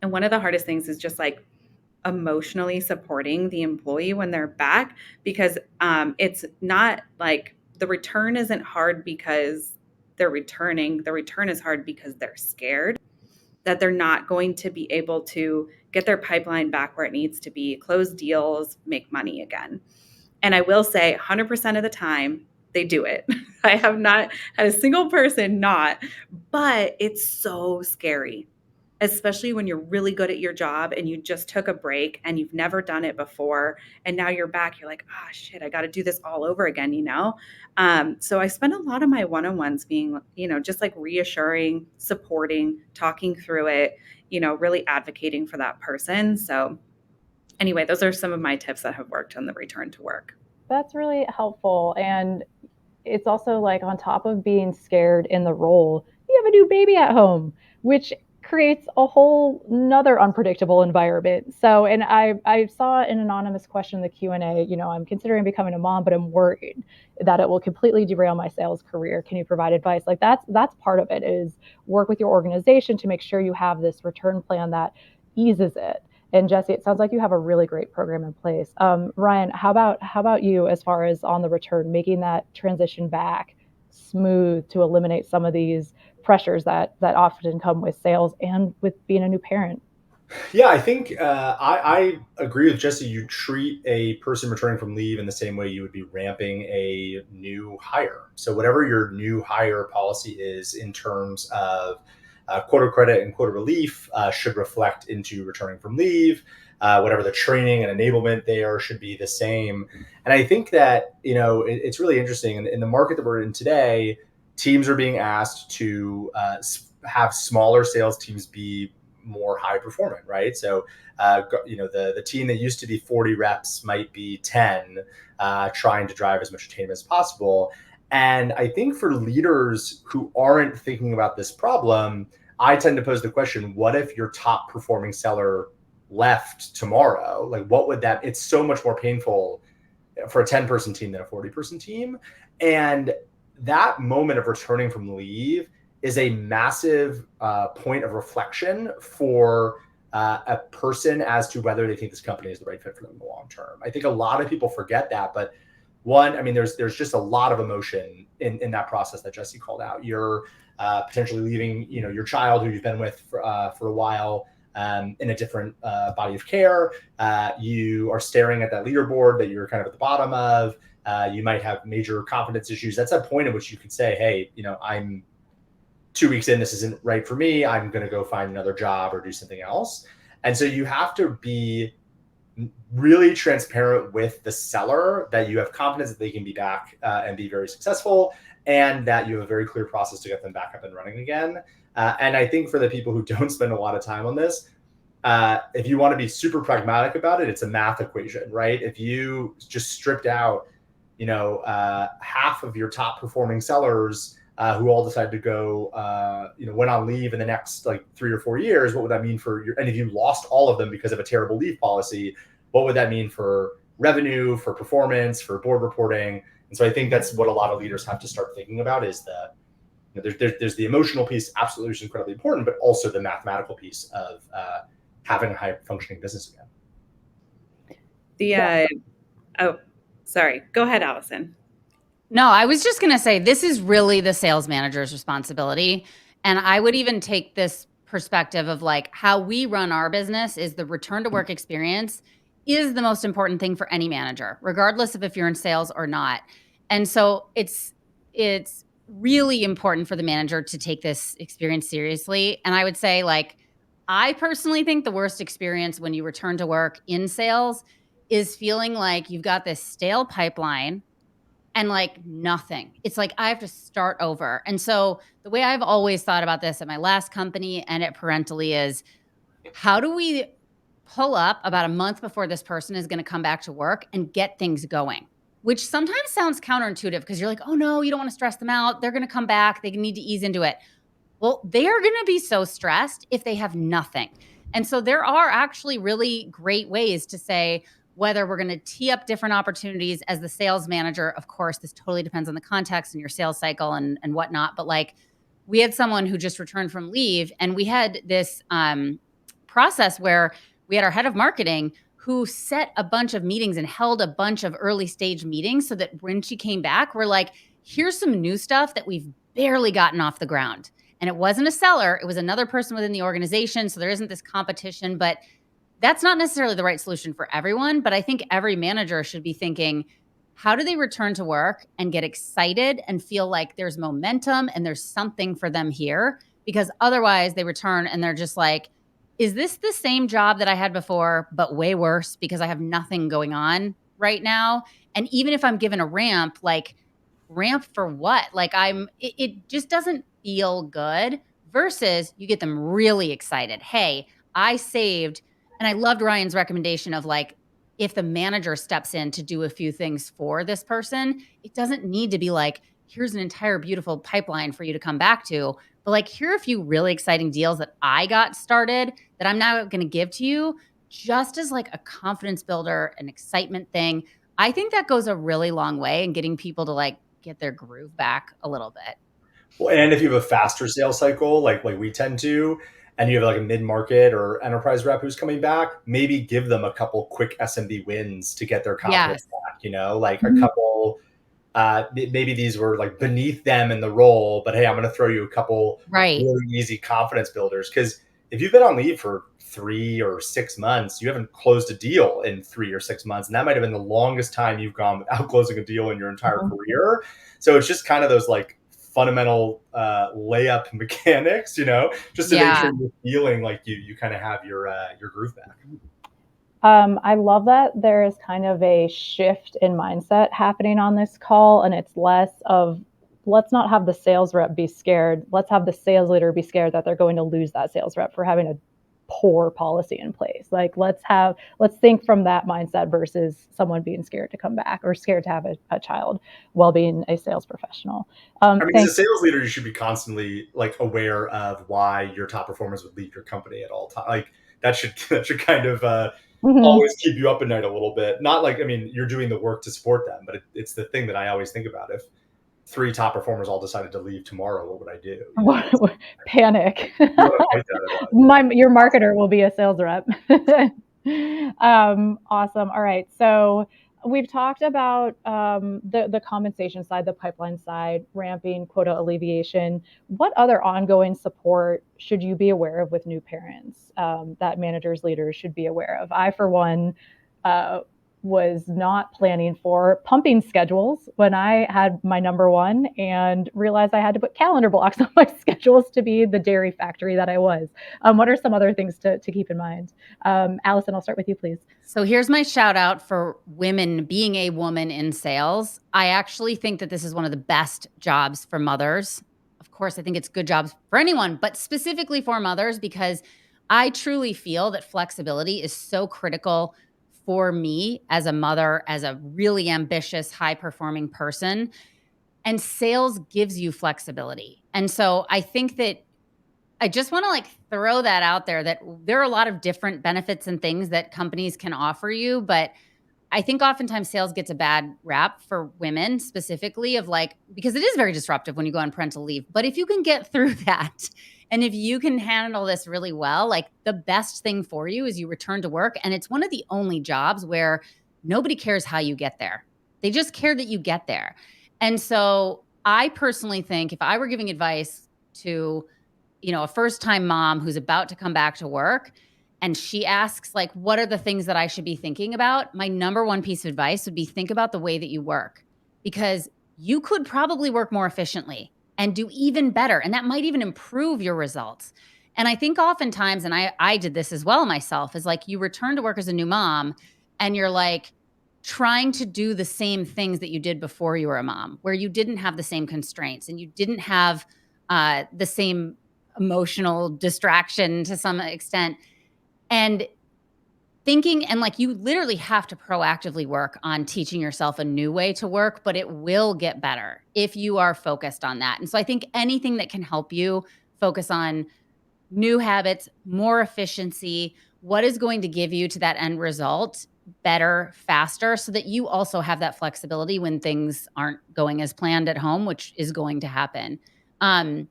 D: and one of the hardest things is just like emotionally supporting the employee when they're back, because it's not like the return isn't hard because they're returning. The return is hard because they're scared that they're not going to be able to get their pipeline back where it needs to be, close deals, make money again. And I will say 100% of the time they do it. I have not had a single person not, but it's so scary, especially when you're really good at your job and you just took a break and you've never done it before. And now you're back, you're like, oh shit, I got to do this all over again, So I spend a lot of my one-on-ones being, just like reassuring, supporting, talking through it, really advocating for that person. So anyway, those are some of my tips that have worked on the return to work.
A: That's really helpful. And it's also like, on top of being scared in the role, you have a new baby at home, which creates a whole nother unpredictable environment. So, and I saw an anonymous question in the Q&A, I'm considering becoming a mom, but I'm worried that it will completely derail my sales career. Can you provide advice? Like that's part of it, is work with your organization to make sure you have this return plan that eases it. And Jessi, it sounds like you have a really great program in place. Ryan, how about you, as far as on the return, making that transition back smooth to eliminate some of these pressures that often come with sales and with being a new parent?
B: Yeah, I think I agree with Jessi. You treat a person returning from leave in the same way you would be ramping a new hire. So whatever your new hire policy is in terms of quota credit and quota relief should reflect into returning from leave. Whatever the training and enablement there should be the same. And I think that, it's really interesting. In the market that we're in today, teams are being asked to have smaller sales teams be more high performing, right? So, the team that used to be 40 reps might be 10, trying to drive as much attainment as possible. And I think for leaders who aren't thinking about this problem, I tend to pose the question, what if your top performing seller left tomorrow? Like, what would that, it's so much more painful for a 10-person team than a 40-person team. And that moment of returning from leave is a massive point of reflection for a person as to whether they think this company is the right fit for them in the long term. I think a lot of people forget that, but one, I mean, there's just a lot of emotion in that process that Jessi called out. You're potentially leaving, your child who you've been with for a while in a different body of care. You are staring at that leaderboard that you're kind of at the bottom of. You might have major confidence issues. That's a point at which you could say, hey, I'm 2 weeks in, this isn't right for me. I'm going to go find another job or do something else. And so you have to be really transparent with the seller that you have confidence that they can be back and be very successful, and that you have a very clear process to get them back up and running again. And I think for the people who don't spend a lot of time on this, if you want to be super pragmatic about it, it's a math equation, right? If you just stripped out, half of your top performing sellers who all decided to go, went on leave in the next like 3 or 4 years, what would that mean for and if you lost all of them because of a terrible leave policy, what would that mean for revenue, for performance, for board reporting? And so I think that's what a lot of leaders have to start thinking about is there's the emotional piece, absolutely, which is incredibly important, but also the mathematical piece of having a high functioning business again.
D: Oh, sorry. Go ahead, Allison.
E: No, I was just going to say this is really the sales manager's responsibility. And I would even take this perspective of like how we run our business is the return to work experience is the most important thing for any manager, regardless of if you're in sales or not. And so it's really important for the manager to take this experience seriously. And I would say like, I personally think the worst experience when you return to work in sales is feeling like you've got this stale pipeline and like nothing. It's like I have to start over. And so the way I've always thought about this at my last company and at Parentally is how do we pull up about a month before this person is going to come back to work and get things going, which sometimes sounds counterintuitive because you're like, oh no, you don't want to stress them out. They're going to come back. They need to ease into it. Well, they are going to be so stressed if they have nothing. And so there are actually really great ways to say, whether we're going to tee up different opportunities as the sales manager. Of course, this totally depends on the context and your sales cycle and whatnot. But like we had someone who just returned from leave and we had this process where we had our head of marketing who set a bunch of meetings and held a bunch of early stage meetings so that when she came back, we're like, here's some new stuff that we've barely gotten off the ground. And it wasn't a seller. It was another person within the organization. So there isn't this competition, but that's not necessarily the right solution for everyone, but I think every manager should be thinking, how do they return to work and get excited and feel like there's momentum and there's something for them here? Because otherwise they return and they're just like, is this the same job that I had before, but way worse because I have nothing going on right now? And even if I'm given a ramp, like ramp for what? Like it just doesn't feel good versus you get them really excited. Hey, I saved. And I loved Ryan's recommendation of like, if the manager steps in to do a few things for this person, it doesn't need to be like, here's an entire beautiful pipeline for you to come back to. But like, here are a few really exciting deals that I got started that I'm now going to give to you just as like a confidence builder, an excitement thing. I think that goes a really long way in getting people to like get their groove back a little bit.
B: Well, and if you have a faster sales cycle, like we tend to, and you have like a mid-market or enterprise rep who's coming back, maybe give them a couple quick SMB wins to get their confidence back, like a couple, maybe these were like beneath them in the role, but hey, I'm going to throw you a couple really easy confidence builders. Because if you've been on leave for 3 or 6 months, you haven't closed a deal in 3 or 6 months. And that might've been the longest time you've gone without closing a deal in your entire career. So it's just kind of those like fundamental layup mechanics, just to make sure you're feeling like you kind of have your groove back.
A: I love that there is kind of a shift in mindset happening on this call, and it's less of let's not have the sales rep be scared. Let's have the sales leader be scared that they're going to lose that sales rep for having a poor policy in place. Like let's think from that mindset versus someone being scared to come back or scared to have a child while being a sales professional.
B: I mean, as a sales leader, you should be constantly like aware of why your top performers would leave your company at all times. Like that should kind of always keep you up at night a little bit. Not like, I mean, you're doing the work to support them, but it's the thing that I always think about. If 3 top performers all decided to leave tomorrow, what would I do?
A: Panic.
B: You
A: Your marketer will be a sales rep. Awesome. All right. So we've talked about the compensation side, the pipeline side, ramping, quota alleviation. What other ongoing support should you be aware of with new parents that managers, leaders should be aware of? I, for one, was not planning for pumping schedules when I had my number one and realized I had to put calendar blocks on my schedules to be the dairy factory that I was. What are some other things to keep in mind? Allison, I'll start with you, please.
E: So here's my shout out for women being a woman in sales. I actually think that this is one of the best jobs for mothers. Of course, I think it's good jobs for anyone, but specifically for mothers, because I truly feel that flexibility is so critical for me as a mother, as a really ambitious, high-performing person. And sales gives you flexibility. And so I think that I just want to like throw that out there, that there are a lot of different benefits and things that companies can offer you. But I think oftentimes sales gets a bad rap for women specifically, of like, because it is very disruptive when you go on parental leave. But if you can get through that, and if you can handle this really well, like the best thing for you is you return to work. And it's one of the only jobs where nobody cares how you get there. They just care that you get there. And so I personally think if I were giving advice to, a first-time mom who's about to come back to work, and she asks, like, what are the things that I should be thinking about? My number one piece of advice would be think about the way that you work, because you could probably work more efficiently and do even better. And that might even improve your results. And I think oftentimes, and I did this as well myself, is like you return to work as a new mom and you're like trying to do the same things that you did before you were a mom, where you didn't have the same constraints and you didn't have the same emotional distraction to some extent. And thinking, and like you literally have to proactively work on teaching yourself a new way to work, but it will get better if you are focused on that. And so I think anything that can help you focus on new habits, more efficiency, what is going to give you to that end result better, faster, so that you also have that flexibility when things aren't going as planned at home, which is going to happen. And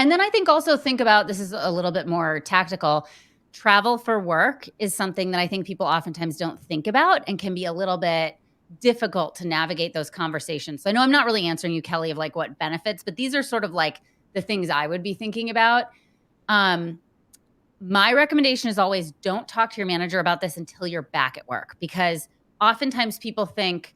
E: then I think also think about, this is a little bit more tactical, travel for work is something that I think people oftentimes don't think about and can be a little bit difficult to navigate those conversations. So I know I'm not really answering you, Kelly, of like what benefits, but these are sort of like the things I would be thinking about. My recommendation is always don't talk to your manager about this until you're back at work, because oftentimes people think,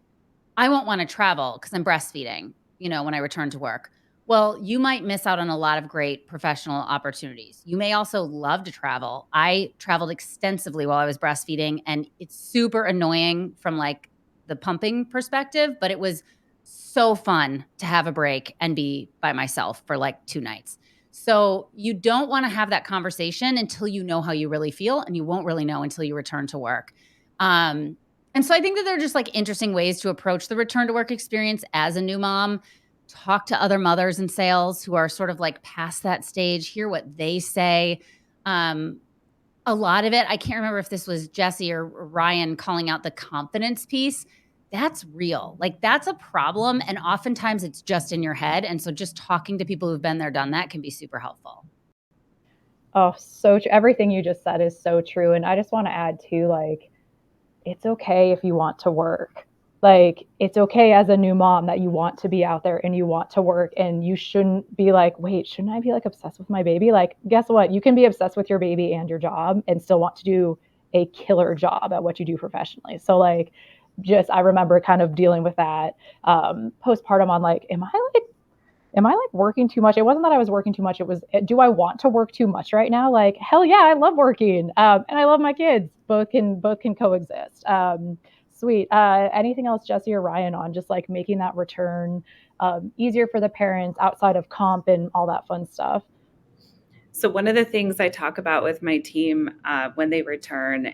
E: I won't want to travel because I'm breastfeeding, when I return to work. Well, you might miss out on a lot of great professional opportunities. You may also love to travel. I traveled extensively while I was breastfeeding, and it's super annoying from like the pumping perspective, but it was so fun to have a break and be by myself for like 2 nights. So you don't want to have that conversation until you know how you really feel, and you won't really know until you return to work. And so I think that they're just like interesting ways to approach the return to work experience as a new mom. Talk to other mothers in sales who are sort of like past that stage, hear what they say. A lot of it, I can't remember if this was Jessi or Ryan calling out the confidence piece. That's real. Like that's a problem. And oftentimes it's just in your head. And so just talking to people who've been there, done that can be super helpful.
A: Oh, so everything you just said is so true. And I just want to add too, like, it's okay if you want to work. Like, it's okay as a new mom that you want to be out there and you want to work, and you shouldn't be like, wait, shouldn't I be like obsessed with my baby? Like, guess what? You can be obsessed with your baby and your job and still want to do a killer job at what you do professionally. So like, I remember kind of dealing with that postpartum on like, am I like working too much? It wasn't that I was working too much. It was, do I want to work too much right now? Like, hell yeah, I love working. And I love my kids. Both can coexist. Sweet. Anything else, Jessi or Ryan, on just like making that return easier for the parents outside of comp and all that fun stuff?
D: So one of the things I talk about with my team when they return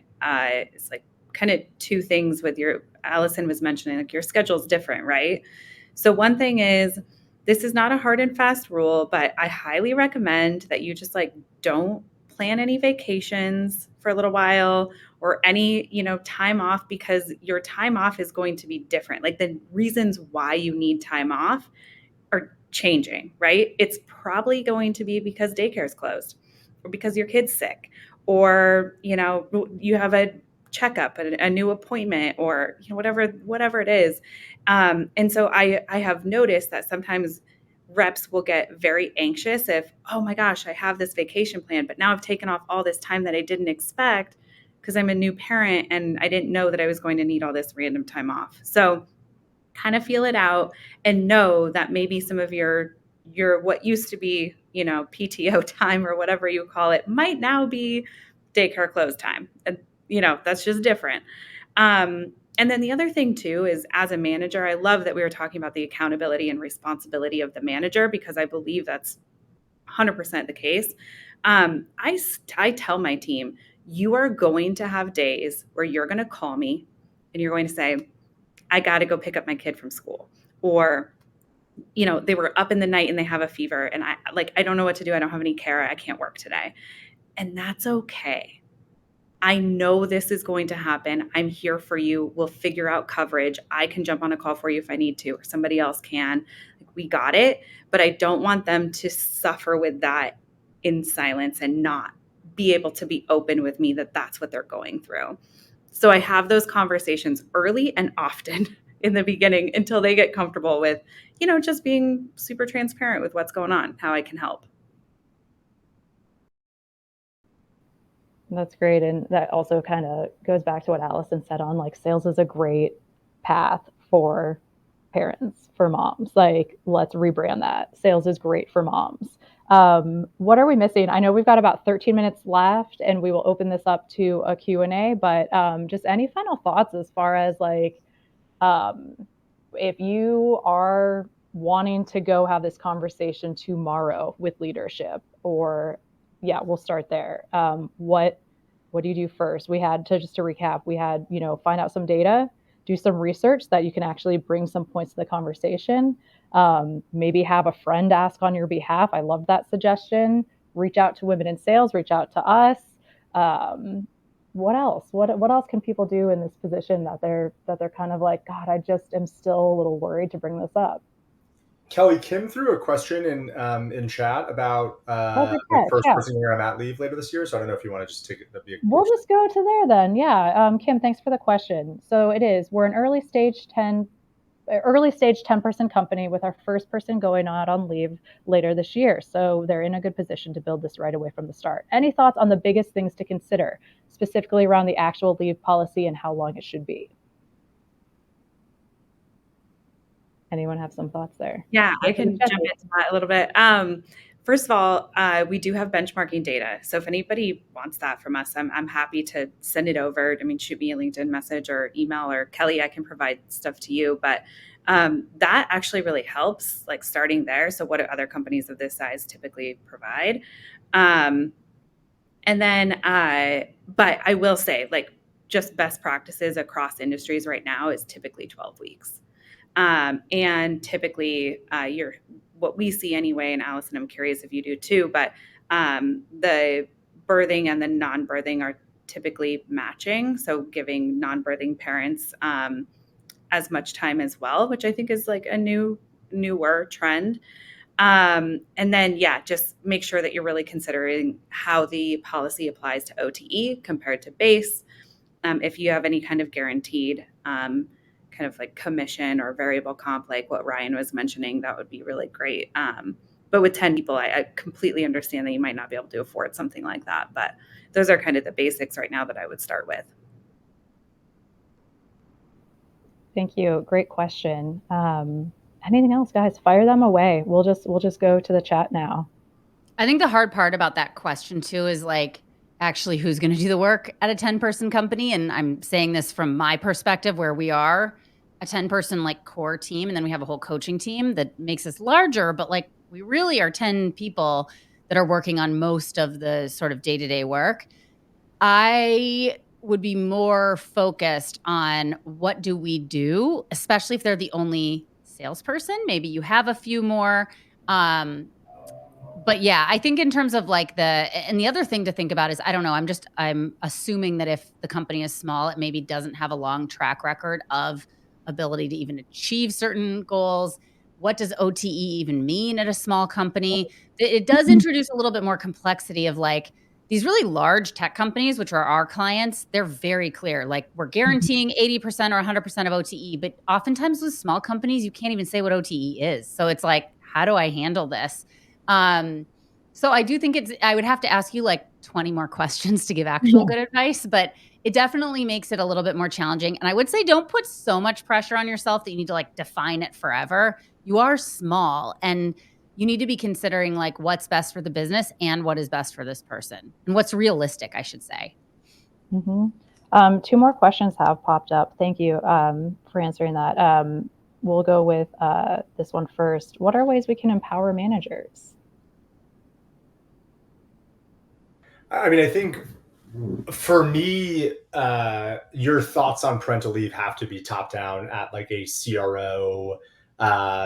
D: is like kind of two things with Allison was mentioning, like your schedule's different, right? So one thing is, this is not a hard and fast rule, but I highly recommend that you just like don't plan any vacations for a little while or any, time off, because your time off is going to be different. Like the reasons why you need time off are changing, right? It's probably going to be because daycare is closed or because your kid's sick or, you have a checkup, a new appointment, or, whatever it is. And so I have noticed that sometimes reps will get very anxious if, oh my gosh, I have this vacation plan, but now I've taken off all this time that I didn't expect because I'm a new parent and I didn't know that I was going to need all this random time off. So kind of feel it out and know that maybe some of your what used to be, PTO time or whatever you call it might now be daycare close time. And, that's just different. And then the other thing too is, as a manager, I love that we were talking about the accountability and responsibility of the manager, because I believe that's 100% the case. I tell my team, you are going to have days where you're going to call me and you're going to say, I got to go pick up my kid from school, or, they were up in the night and they have a fever and I don't know what to do. I don't have any care. I can't work today. And that's okay. I know this is going to happen. I'm here for you. We'll figure out coverage. I can jump on a call for you if I need to, or somebody else can. We got it. But I don't want them to suffer with that in silence and not be able to be open with me that that's what they're going through. So I have those conversations early and often in the beginning until they get comfortable with, just being super transparent with what's going on, how I can help.
A: That's great. And that also kind of goes back to what Allison said on like sales is a great path for parents, for moms. Like, let's rebrand that. Sales is great for moms. What are we missing? I know we've got about 13 minutes left and we will open this up to a Q&A, but just any final thoughts as far as like, if you are wanting to go have this conversation tomorrow with leadership, or yeah, we'll start there. What do you do first? We had to, just to recap, we had, find out some data, do some research that you can actually bring some points to the conversation. Maybe have a friend ask on your behalf. I love that suggestion. Reach out to women in sales, reach out to us. What else? What else can people do in this position that they're kind of like, God, I just am still a little worried to bring this up?
B: Kelly, Kim threw a question in chat about like first person year I'm at leave later this year. So I don't know if you want to just take it.
A: We'll just go to there then. Yeah. Kim, thanks for the question. So it is, we're an early stage 10-person company with our first person going out on leave later this year. So they're in a good position to build this right away from the start. Any thoughts on the biggest things to consider, specifically around the actual leave policy and how long it should be? Anyone have some thoughts there?
D: Yeah, I can jump into that a little bit. First of all, we do have benchmarking data. So if anybody wants that from us, I'm happy to send it over. I mean, shoot me a LinkedIn message or email, or Kelly, I can provide stuff to you. But that actually really helps, like starting there. So what do other companies of this size typically provide? And then, but I will say, like, just best practices across industries right now is typically 12 weeks. And typically what we see anyway, and Allison, I'm curious if you do too, but the birthing and the non-birthing are typically matching. So giving non-birthing parents as much time as well, which I think is like a newer trend. And then, just make sure that you're really considering how the policy applies to OTE compared to base. If you have any kind of guaranteed kind of like commission or variable comp, like what Ryan was mentioning, that would be really great. But with 10 people, I completely understand that you might not be able to afford something like that. But those are kind of the basics right now that I would start with.
A: Thank you. Great question. Anything else, guys? Fire them away. We'll just go to the chat now.
E: I think the hard part about that question too is like, actually, who's going to do the work at a 10-person company? And I'm saying this from my perspective, where we are a 10-person like core team, and then we have a whole coaching team that makes us larger, but like we really are 10 people that are working on most of the sort of day-to-day work. I would be more focused on what do we do, especially if they're the only salesperson. Maybe you have a few more. But yeah, I think in terms of like and the other thing to think about is, I don't know, I'm assuming that if the company is small, it maybe doesn't have a long track record of ability to even achieve certain goals. What does OTE even mean at a small company? It does introduce a little bit more complexity of like these really large tech companies, which are our clients. They're very clear. Like, we're guaranteeing 80% or 100% of OTE, but oftentimes with small companies, you can't even say what OTE is. So it's like, how do I handle this? So I do think I would have to ask you like 20 more questions to give actual good advice, but it definitely makes it a little bit more challenging. And I would say don't put so much pressure on yourself that you need to like define it forever. You are small and you need to be considering like what's best for the business and what is best for this person and what's realistic, I should say.
A: Two more questions have popped up. Thank you for answering that. We'll go with this one first. What are ways we can empower managers?
B: I mean, I think for me, your thoughts on parental leave have to be top down at like a CRO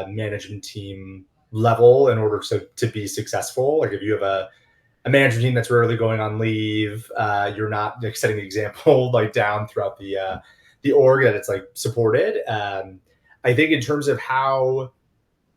B: management team level in order to be successful. Like, if you have a management team that's rarely going on leave, you're not like setting the example like down throughout the org that it's like supported. I think in terms of how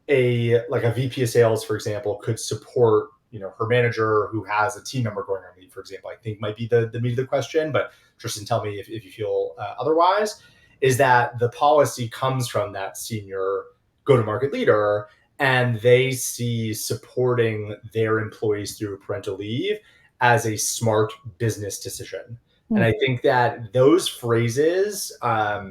B: a VP of sales, for example, could support her manager who has a team member going on leave, for example, I think might be the meat of the question. But Tristan, tell me if you feel otherwise. Is that the policy comes from that senior go-to-market leader, and they see supporting their employees through parental leave as a smart business decision. And I think that those phrases are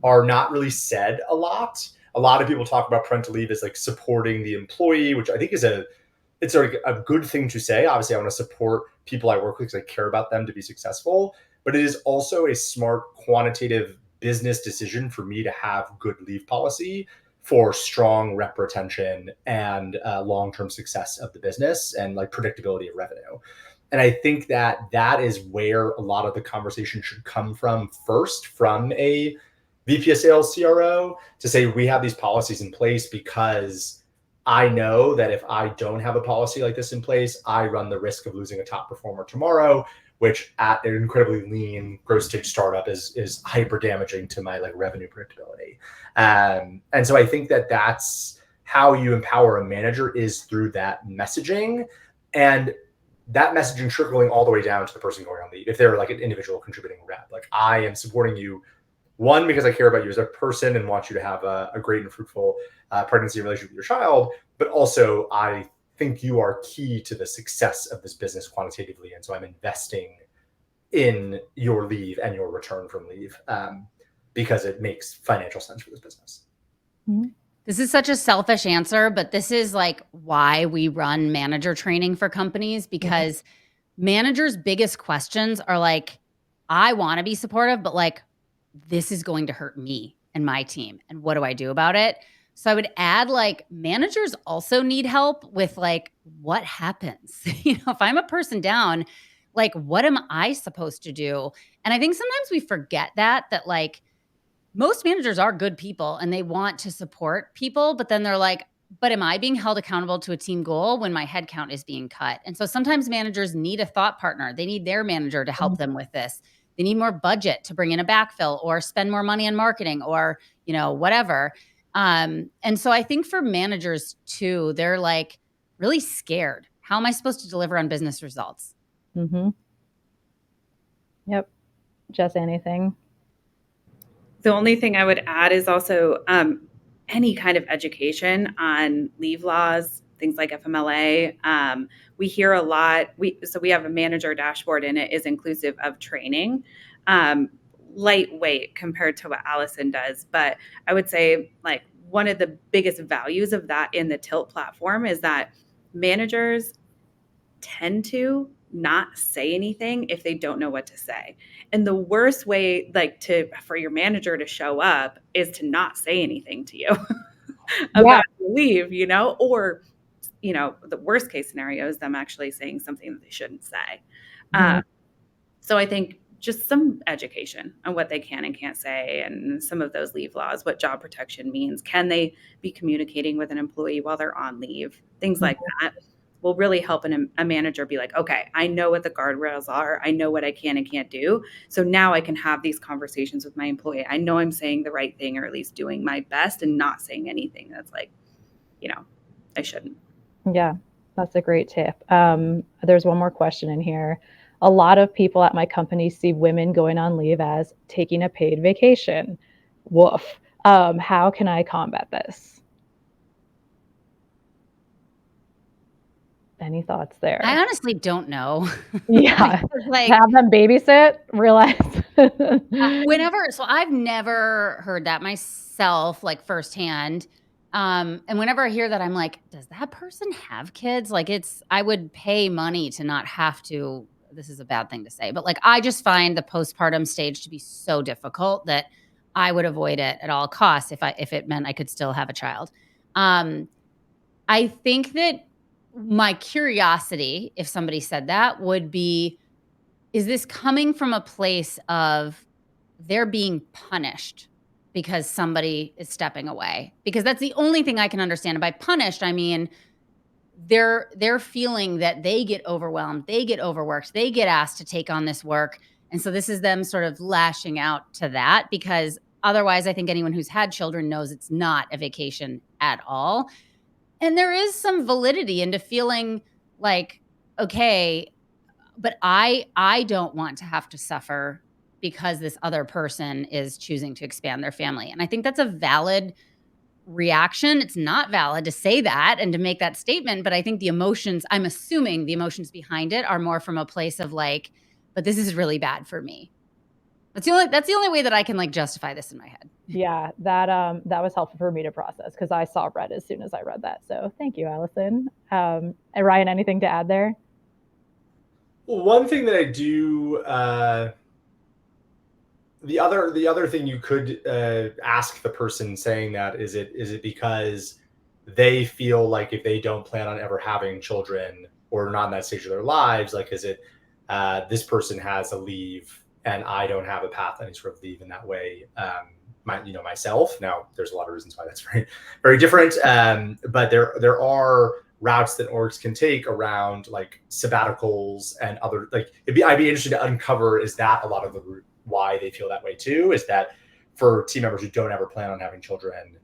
B: not really said a lot. A lot of people talk about parental leave as like supporting the employee, which I think is it's a good thing to say. Obviously, I want to support people I work with because I care about them to be successful. But it is also a smart quantitative business decision for me to have good leave policy for strong rep retention and long-term success of the business and like predictability of revenue. And I think that is where a lot of the conversation should come from first, from a VP of sales CRO, to say we have these policies in place because I know that if I don't have a policy like this in place, I run the risk of losing a top performer tomorrow, which at an incredibly lean growth stage startup is hyper damaging to my like revenue predictability. And so I think that's how you empower a manager, is through that messaging, and that messaging trickling all the way down to the person going on leave. If they're like an individual contributing rep, like, I am supporting you, one, because I care about you as a person and want you to have a great and fruitful pregnancy relationship with your child, but also I think you are key to the success of this business quantitatively. And so I'm investing in your leave and your return from leave because it makes financial sense for this business.
E: This is such a selfish answer, but this is like why we run manager training for companies, because managers' biggest questions are like, I want to be supportive, but like, this is going to hurt me and my team. And what do I do about it? So I would add, like, managers also need help with like, what happens? If I'm a person down, like, what am I supposed to do? And I think sometimes we forget that like most managers are good people and they want to support people, but then they're like, but am I being held accountable to a team goal when my headcount is being cut? And so sometimes managers need a thought partner. They need their manager to help them with this. They need more budget to bring in a backfill or spend more money on marketing or, whatever. And so I think for managers too, they're like really scared. How am I supposed to deliver on business results?
A: Yep. Jess, anything?
D: The only thing I would add is also any kind of education on leave laws, things like FMLA. We hear a lot. So we have a manager dashboard, and it is inclusive of training, lightweight compared to what Allison does. But I would say like one of the biggest values of that in the Tilt platform is that managers tend to not say anything if they don't know what to say. And the worst way for your manager to show up is to not say anything to you about leave, or the worst case scenario is them actually saying something that they shouldn't say.
A: Mhm.
D: So I think just some education on what they can and can't say, and some of those leave laws, what job protection means. Can they be communicating with an employee while they're on leave? Things like that will really help a manager be like, okay, I know what the guardrails are. I know what I can and can't do. So now I can have these conversations with my employee. I know I'm saying the right thing, or at least doing my best and not saying anything that's like, I shouldn't.
A: Yeah, that's a great tip. There's one more question in here. A lot of people at my company see women going on leave as taking a paid vacation. Woof. How can I combat this? Any thoughts there?
E: I honestly don't know.
A: Yeah.
E: Like,
A: Have them babysit, realize.
E: so I've never heard that myself, like firsthand. And whenever I hear that, I'm like, does that person have kids? Like, I would pay money to not have to. This is a bad thing to say, but like, I just find the postpartum stage to be so difficult that I would avoid it at all costs if it meant I could still have a child. I think that my curiosity, if somebody said that, would be, is this coming from a place of they're being punished because somebody is stepping away? Because that's the only thing I can understand. And by punished, I mean they're feeling that they get overwhelmed, they get overworked, they get asked to take on this work. And so this is them sort of lashing out to that, because otherwise I think anyone who's had children knows it's not a vacation at all. And there is some validity into feeling like, okay, but I don't want to have to suffer because this other person is choosing to expand their family. And I think that's a valid reaction. It's not valid to say that and to make that statement, but I think I'm assuming the emotions behind it are more from a place of like, but this is really bad for me. That's the only way that I can like justify this in my head.
A: Yeah, that was helpful for me to process because I saw red as soon as I read that. So thank you, Allison. And Ryan, anything to add there?
B: Well, one thing that I do, the other thing you could ask the person saying that, is it because they feel like if they don't plan on ever having children or not in that stage of their lives, like, is it this person has a leave and I don't have a path any sort of leave in that way, myself. Now there's a lot of reasons why that's very, very different, but there are routes that orgs can take around like sabbaticals and other, like, I'd be interested to uncover, is that a lot of the root why they feel that way too? Is that for team members who don't ever plan on having children,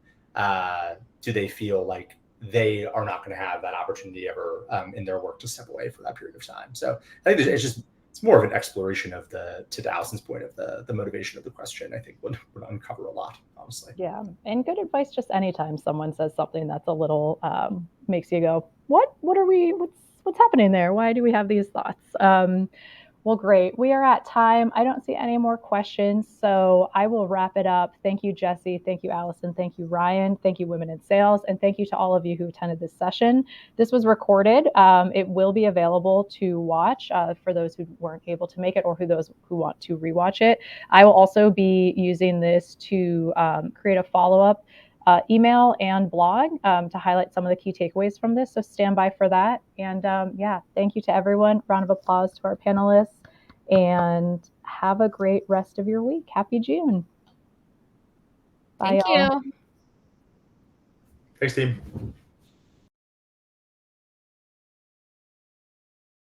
B: do they feel like they are not going to have that opportunity ever in their work to step away for that period of time? So I think it's more of an exploration of to Allison's point, of the motivation of the question. I think would uncover a lot, honestly.
A: Yeah, and good advice just anytime someone says something that's a little makes you go, what's happening there? Why do we have these thoughts? Well, great. We are at time. I don't see any more questions, so I will wrap it up. Thank you, Jessi. Thank you, Allison. Thank you, Ryan. Thank you, Women in Sales. And thank you to all of you who attended this session. This was recorded. It will be available to watch for those who weren't able to make it, or those who want to rewatch it. I will also be using this to create a follow-up email and blog to highlight some of the key takeaways from this. So stand by for that. And yeah, thank you to everyone. Round of applause to our panelists. And have a great rest of your week. Happy June.
E: Bye,
B: Thank you. Thanks, team.